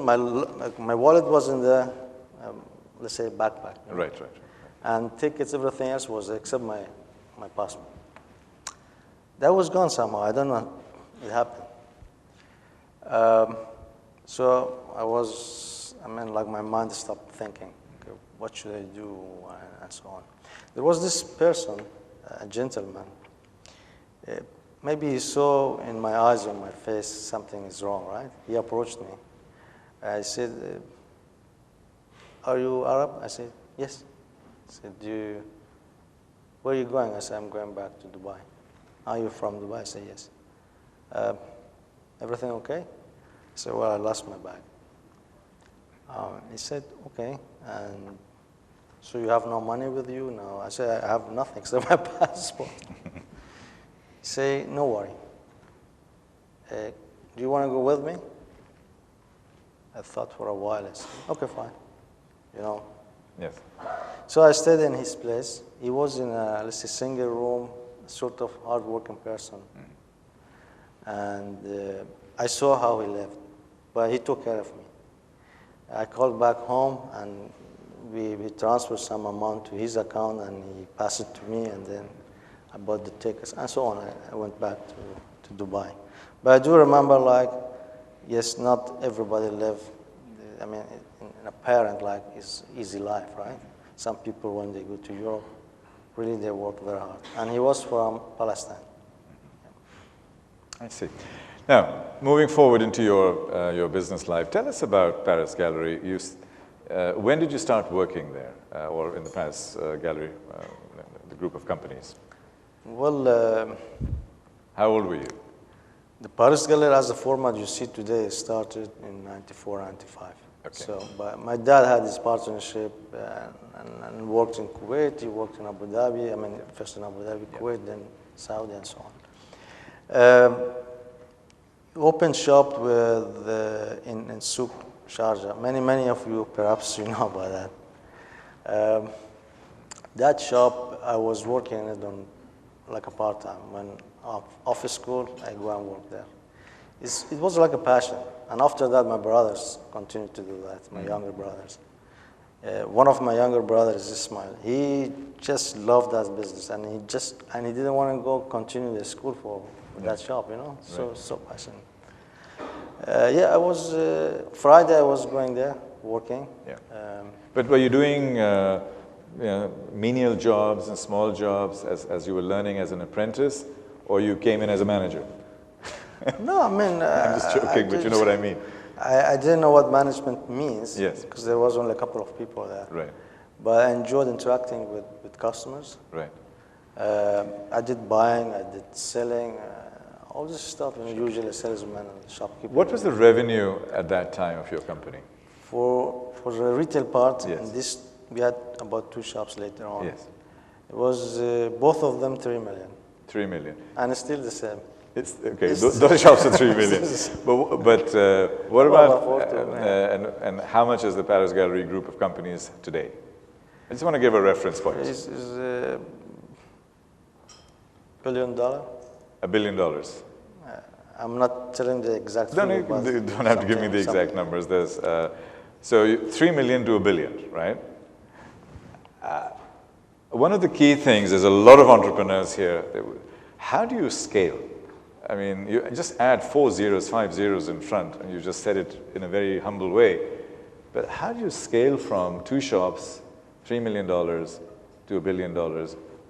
my wallet was in the, let's say, backpack. You know? Right. And tickets, everything else was except my passport. That was gone somehow. I don't know. It happened. So like my mind stopped thinking, okay, what should I do, and so on. There was this person, a gentleman. Maybe he saw in my eyes or my face something is wrong, right? He approached me. I said, are you Arab? I said, yes. He said, where are you going? I said, I'm going back to Dubai. Are you from Dubai? I said, yes. Everything okay? I said, well, I lost my bag. He said, okay. And so you have no money with you? No. I said, I have nothing except my passport. He said, no worry. Do you want to go with me? I thought for a while. I said, okay, fine. You know. Yes. So I stayed in his place. He was in a, let's say, single room, sort of hard-working person. And I saw how he lived, but he took care of me. I called back home, and we transferred some amount to his account, and he passed it to me, and then I bought the tickets, and so on. I went back to Dubai. But I do remember, like, yes, not everybody live, I mean, in a parent, like, is easy life, right? Some people, when they go to Europe, really they work very hard. And he was from Palestine. I see. Now, moving forward into your business life, tell us about Paris Gallery. When did you start working there, or in the Paris Gallery, the group of companies? Well, how old were you? The Paris Gallery as a format you see today started in 94, 95. Okay. So, but my dad had his partnership and worked in Kuwait. He worked in Abu Dhabi. I mean, first in Abu Dhabi, Kuwait, then Saudi, and so on. Opened shop in Souk Sharjah. Many of you perhaps you know about that. That shop I was working in it on like a part-time. When after school I go and work there. It was like a passion. And after that my brothers continued to do that. My younger brothers. One of my younger brothers, Ismail, he just loved that business, and he didn't want to go continue the school for that shop, you know. Right. So passionate. I was Friday. I was going there working. Yeah. But were you doing menial jobs and small jobs as you were learning as an apprentice, or you came in as a manager? No, I mean I'm just joking, but you know what I mean. I didn't know what management means. Yes. Because there was only a couple of people there. Right. But I enjoyed interacting with customers. Right. I did buying. I did selling. All this stuff, and usually a salesman and shopkeeper. What was the revenue at that time of your company? For the retail part, yes. and this we had about 2 shops later on. Yes. It was both of them 3 million. 3 million. And it's still the same. It's okay. Those shops are 3 million. but what about and how much is the Paris Gallery group of companies today? I just want to give a reference point. It's $1 billion. $1 billion. I'm not telling the exact You figure. don't have to give me the exact numbers. There's so 3 million to $1 billion, right? One of the key things is a lot of entrepreneurs here. How do you scale? I mean, you just add 4 zeros, 5 zeros in front, and you just said it in a very humble way. But how do you scale from 2 shops, $3 million to $1 billion?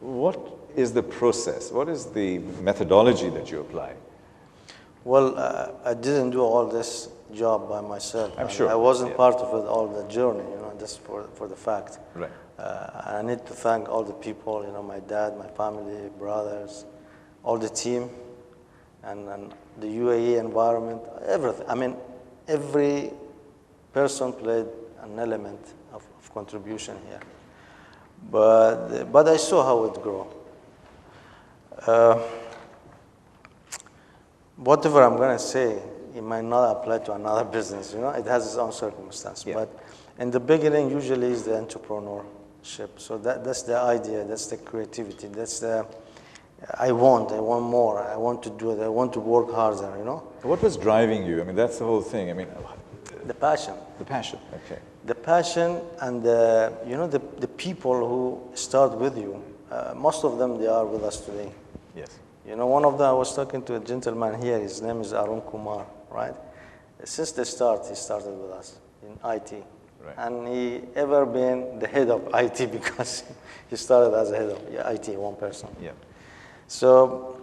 What is the process? What is the methodology that you apply? Well, I didn't do all this job by myself. I'm sure. I wasn't part of it, all the journey, you know, just for the fact. Right. I need to thank all the people, you know, my dad, my family, brothers, all the team, and the UAE environment, everything. I mean, every person played an element of contribution here. But I saw how it grew. Whatever I'm going to say, it might not apply to another business, you know, it has its own circumstance. Yeah. But in the beginning, usually is the entrepreneurship. So that's the idea, that's the creativity, that's the, I want more, I want to do it, I want to work harder, you know. What was driving you? I mean, that's the whole thing. I mean, The passion. The passion, okay. The passion and the, you know, the people who start with you, most of them, they are with us today. Yes. You know, one of them, I was talking to a gentleman here, his name is Arun Kumar, right? Since the start, he started with us in IT. Right. And he ever been the head of IT because he started as a head of IT, one person. Yeah. So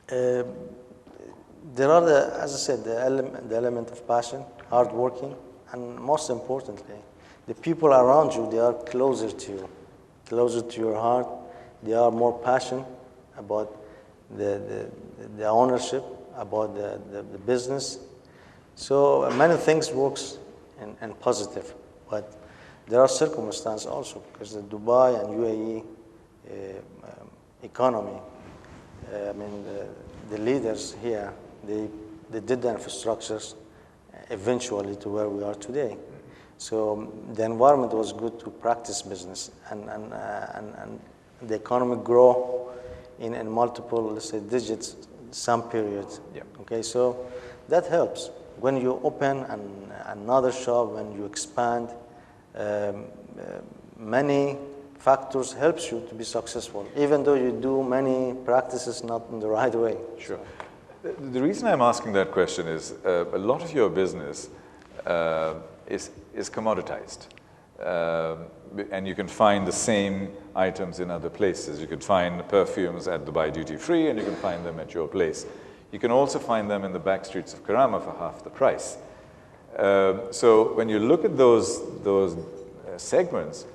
there are, as I said, the element of passion, hard working, and most importantly, the people around you, they are closer to you, closer to your heart. They are more passionate about the ownership, about the business. So many things works in positive, but there are circumstances also because the Dubai and UAE economy, I mean, the leaders here, they did the infrastructures eventually to where we are today. So the environment was good to practice business, and the economy grow in multiple, let's say, digits, some periods. Yeah. Okay, so that helps. When you open another shop, when you expand, many factors helps you to be successful, even though you do many practices not in the right way. Sure. The reason I'm asking that question is a lot of your business is commoditized. And you can find the same items in other places. You can find perfumes at Dubai Duty Free, and you can find them at your place. You can also find them in the back streets of Karama for half the price. So when you look at those segments,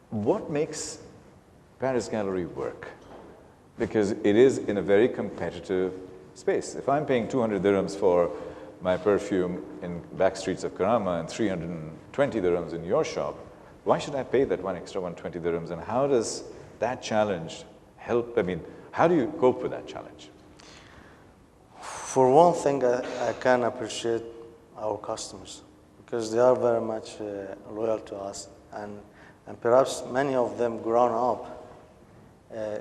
what makes Paris Gallery work? Because it is in a very competitive space. If I'm paying 200 dirhams for my perfume in back streets of Karama and 320 dirhams in your shop, why should I pay that one extra 120 dirhams? And how does that challenge help? I mean, how do you cope with that challenge? For one thing, I can appreciate our customers because they are very much loyal to us, and perhaps many of them grown up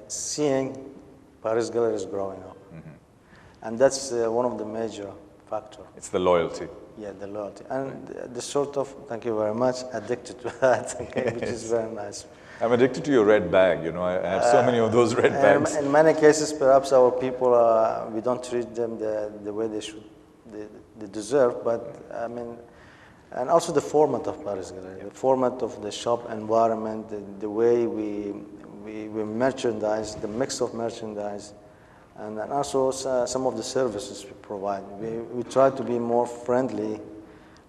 seeing Paris Galleries growing up. Mm-hmm. And that's one of the major factors. It's the loyalty. Yeah, the loyalty. And the sort of, thank you very much, addicted to that, okay, which is very nice. I'm addicted to your red bag, you know, I have so many of those red bags. In many cases, perhaps our people, we don't treat them the way they should, they deserve, but I mean, and also the format of Paris Gallery, the format of the shop environment, the way we merchandise, the mix of merchandise, and also some of the services we provide. We try to be more friendly.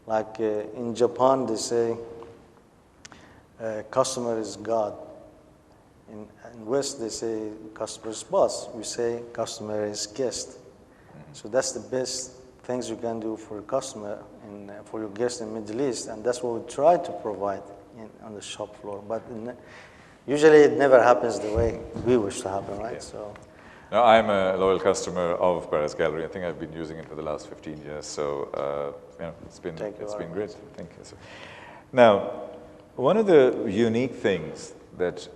Like in Japan, they say, customer is God. In West, they say customer is boss. We say customer is guest. Mm-hmm. So that's the best things you can do for a customer and for your guest in Middle East, and that's what we try to provide on the shop floor. But usually it never happens the way we wish to happen, right? Yeah. So. Now, I'm a loyal customer of Paris Gallery. I think I've been using it for the last 15 years. So, you know, it's been great. Thank you. Now, one of the unique things that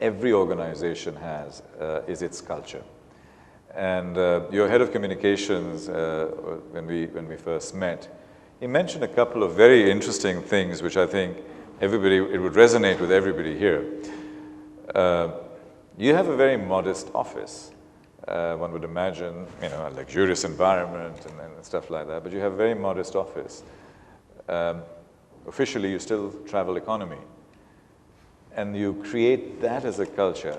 every organization has is its culture. And your head of communications, when we first met, he mentioned a couple of very interesting things, which I think it would resonate with everybody here. You have a very modest office. One would imagine, you know, a luxurious environment and stuff like that, but you have a very modest office. Officially, you still travel economy, and you create that as a culture.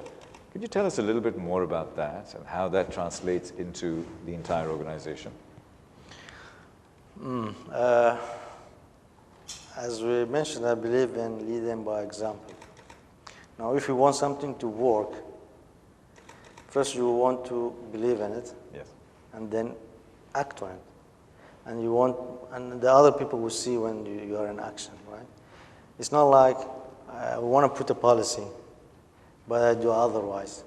Could you tell us a little bit more about that and how that translates into the entire organization? As we mentioned, I believe in leading by example. Now, if you want something to work, first you want to believe in it, yes, and then act on it. And the other people will see when you are in action, right? It's not like I want to put a policy, but I do otherwise.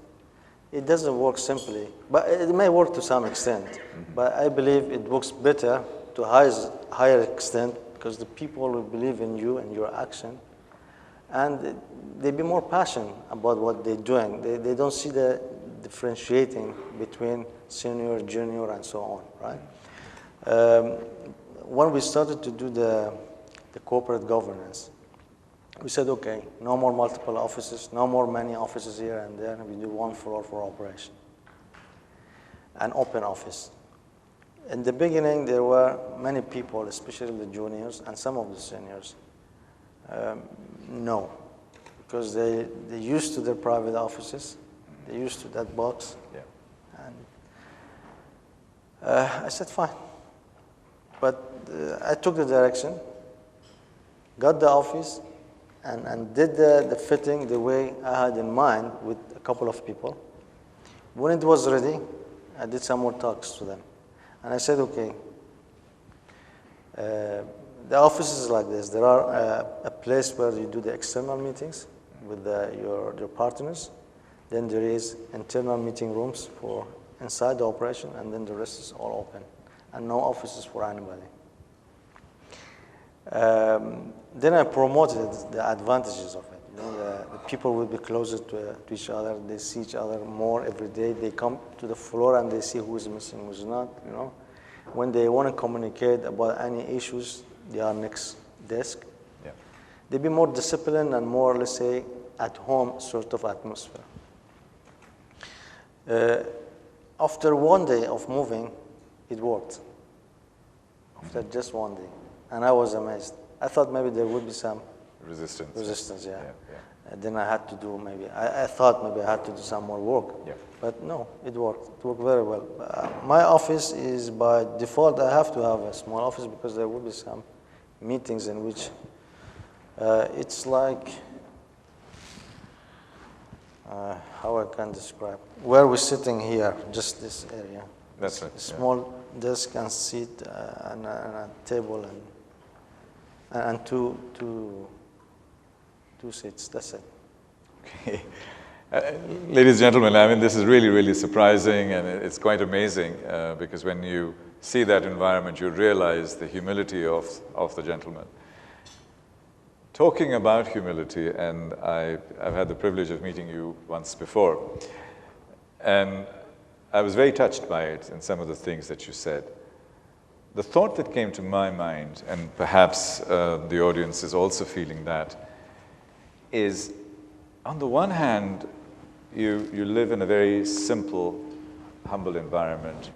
It doesn't work simply, but it may work to some extent. Mm-hmm. But I believe it works better to higher extent because the people will believe in you and your action, and they be more passionate about what they're doing. They don't see the differentiating between senior, junior, and so on, right? when we started to do the corporate governance, we said, okay, no more multiple offices, no more many offices here and there. We do one floor for operation, an open office. In the beginning, there were many people, especially the juniors and some of the seniors, no, because they used to their private offices, they used to that box. Yeah. And I said, fine. But I took the direction, got the office, and did the fitting the way I had in mind with a couple of people. When it was ready, I did some more talks to them. And I said, okay, the office is like this. There are a place where you do the external meetings with your partners. Then there is internal meeting rooms for inside the operation, and then the rest is all open, and no offices for anybody. Then I promoted the advantages of it. You know, the people will be closer to each other. They see each other more every day. They come to the floor and they see who is missing, who's not. You know, when they want to communicate about any issues, they are next desk. Yeah. They be more disciplined and more, let's say, at home sort of atmosphere. After one day of moving, it worked. After just one day. And I was amazed. I thought maybe there would be some resistance, yeah. And then I had to do I thought maybe I had to do some more work. Yeah. But no, it worked. It worked very well. My office is by default, I have to have a small office because there will be some meetings in which it's like, how I can describe, where we're sitting here, just this area. That's right. A small desk and seat and a table and two seats. That's it. Okay. Ladies and gentlemen, I mean, this is really, really surprising, and it's quite amazing because when you see that environment, you realize the humility of the gentleman. Talking about humility, and I've had the privilege of meeting you once before, and I was very touched by it and some of the things that you said. The thought that came to my mind, and perhaps the audience is also feeling that, is on the one hand, you live in a very simple, humble environment.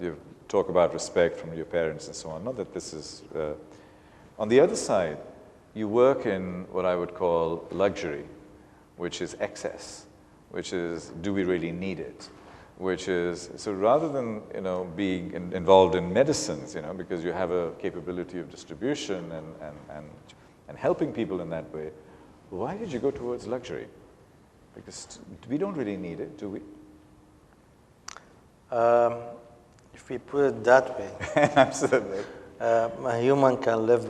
You talk about respect from your parents and so on. Not that this is... on the other side, you work in what I would call luxury, which is excess, which is, do we really need it? Which is, so rather than, you know, being involved in medicines, you know, because you have a capability of distribution and helping people in that way, why did you go towards luxury? Because we don't really need it, do we? If we put it that way, absolutely, a human can live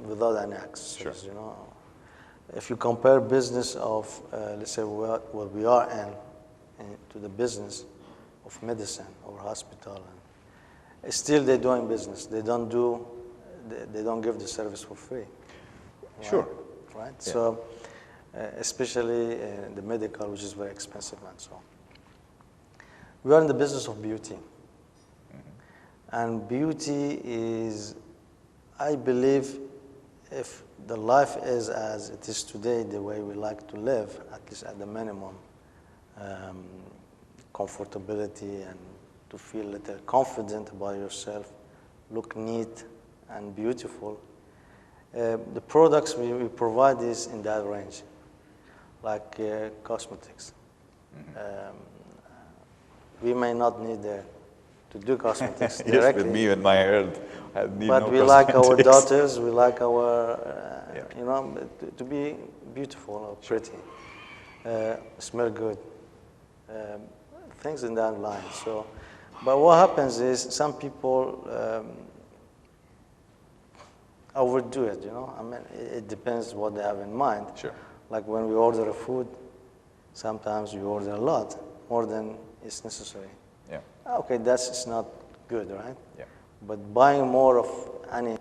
without any access. Sure. You know, if you compare business of, let's say, what we are in to the business of medicine or hospital, and still they're doing business. They don't give the service for free. Right? Sure. Right. Yeah. So, especially the medical, which is very expensive, and so on. We are in the business of beauty, and beauty is, I believe, if the life is as it is today, the way we like to live, at least at the minimum, comfortability and to feel a little confident about yourself, look neat and beautiful. The products we provide is in that range, like cosmetics. We may not need to do cosmetics directly. Yes, with me and my health, I need but no we like our cosmetics. daughters, we like our, you know, to be beautiful or pretty, smell good, things in that line. So, but what happens is some people overdo it, you know. I mean, it depends what they have in mind. Sure. Like when we order a food, sometimes we order a lot, more than is necessary. Yeah. Okay, it's not good, right? Yeah. But buying more of any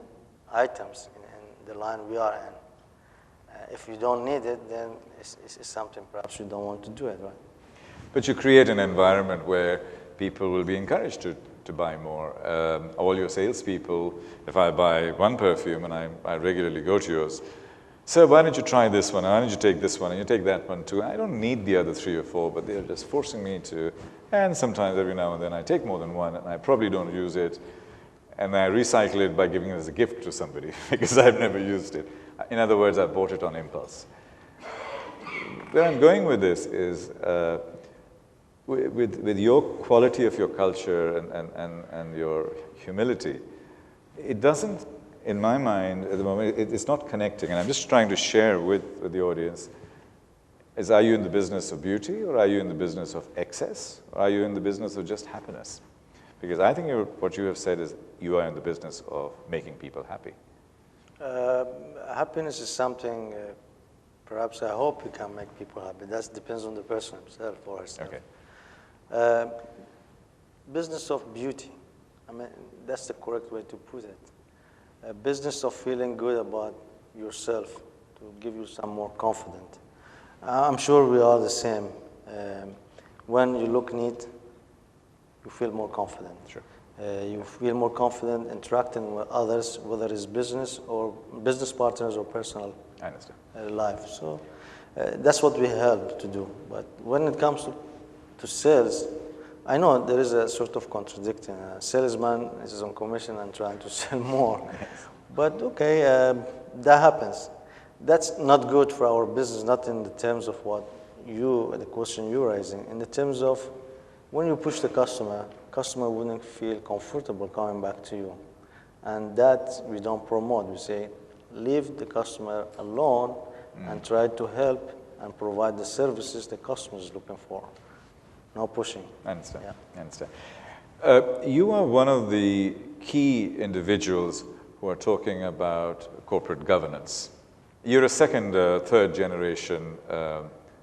items in the line we are in, if you don't need it, then it's something perhaps you don't want to do it, right? But you create an environment where people will be encouraged to to buy more. All your salespeople, if I buy one perfume and I regularly go to yours, sir, why don't you try this one? Why don't you take this one? And you take that one too. I don't need the other 3 or 4, but they're just forcing me to. And sometimes every now and then I take more than one and I probably don't use it. And I recycle it by giving it as a gift to somebody because I've never used it. In other words, I bought it on impulse. Where I'm going with this is with your quality of your culture and your humility, it doesn't, in my mind, at the moment, it's not connecting. And I'm just trying to share with the audience, are you in the business of beauty, or are you in the business of excess, or are you in the business of just happiness? Because I think what you have said is you are in the business of making people happy. Happiness is something, perhaps I hope you can make people happy. That depends on the person himself or herself. Okay. Business of beauty, I mean, that's the correct way to put it. A business of feeling good about yourself to give you some more confidence. I'm sure we are the same. When you look neat, you feel more confident. Sure. You feel more confident interacting with others, whether it's business or business partners or personal I understand. Life. So that's what we help to do. But when it comes to sales, I know there is a sort of contradiction. A salesman is on commission and trying to sell more. Yes. But okay, that happens. That's not good for our business, not in the terms of the question you're raising. In the terms of when you push the customer wouldn't feel comfortable coming back to you. And that we don't promote. We say, leave the customer alone and try to help and provide the services the customer is looking for. No pushing. I understand. Yeah. I understand. You are one of the key individuals who are talking about corporate governance. You're a second, third generation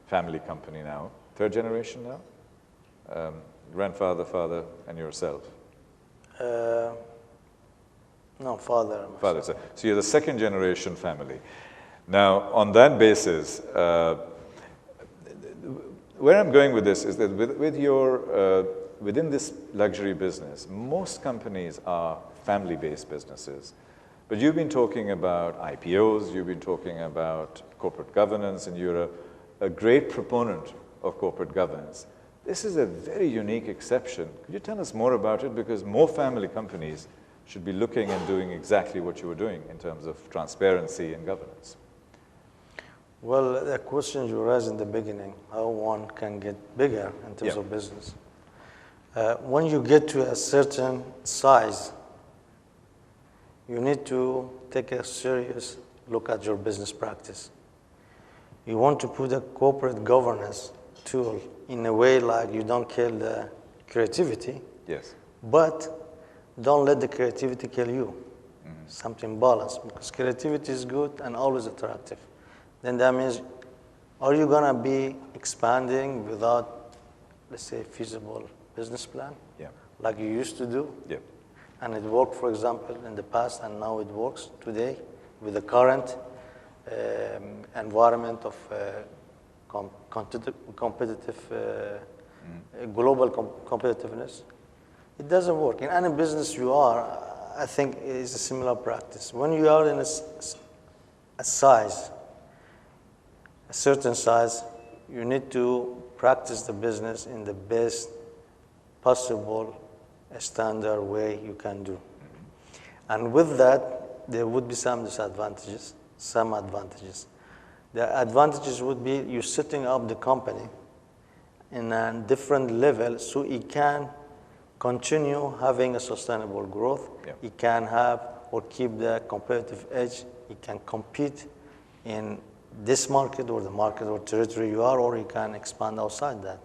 family company now. Third generation now? Grandfather, father, and yourself? No, father. Father. So you're the second generation family. Now, on that basis, where I'm going with this is that within this luxury business, most companies are family-based businesses. But you've been talking about IPOs, you've been talking about corporate governance, and you're a great proponent of corporate governance. This is a very unique exception. Could you tell us more about it? Because more family companies should be looking and doing exactly what you were doing in terms of transparency and governance. Well, the question you raised in the beginning, how one can get bigger in terms of business. When you get to a certain size, you need to take a serious look at your business practice. You want to put a corporate governance tool in a way like you don't kill the creativity, Yes. but don't let the creativity kill you. Something balanced, because creativity is good and always attractive. Then that means, are you going to be expanding without, let's say, feasible business plan? Yeah. Like you used to do? Yeah. And it worked, for example, in the past, and now it works today with the current environment of competitive, global competitiveness. It doesn't work. In any business you are, I think it's a similar practice. When you are in a size, a certain size, you need to practice the business in the best possible standard way you can do. And with that, there would be some disadvantages, some advantages. The advantages would be you setting up the company in a different level so it can continue having a sustainable growth. Yeah. It can have or keep the competitive edge. It can compete in this market or the market or territory you are, or you can expand outside that.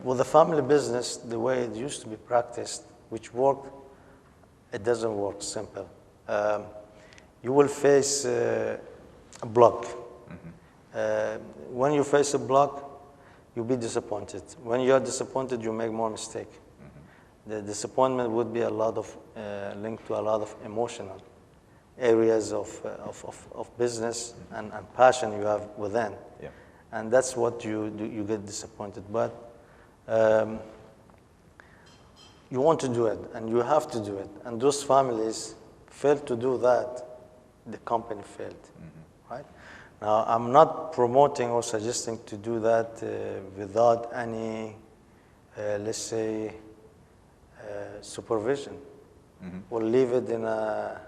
With the family business, the way it used to be practiced, which worked, it doesn't work simple. You will face a block. When you face a block, you'll be disappointed. When you're disappointed, you make more mistake. The disappointment would be a lot of linked to a lot of emotional areas of business and passion you have within. Yeah. And that's what you do, you get disappointed. But you want to do it, and you have to do it, and those families fail to do that, the company failed, right? Now, I'm not promoting or suggesting to do that without any, let's say, supervision. We'll leave it in a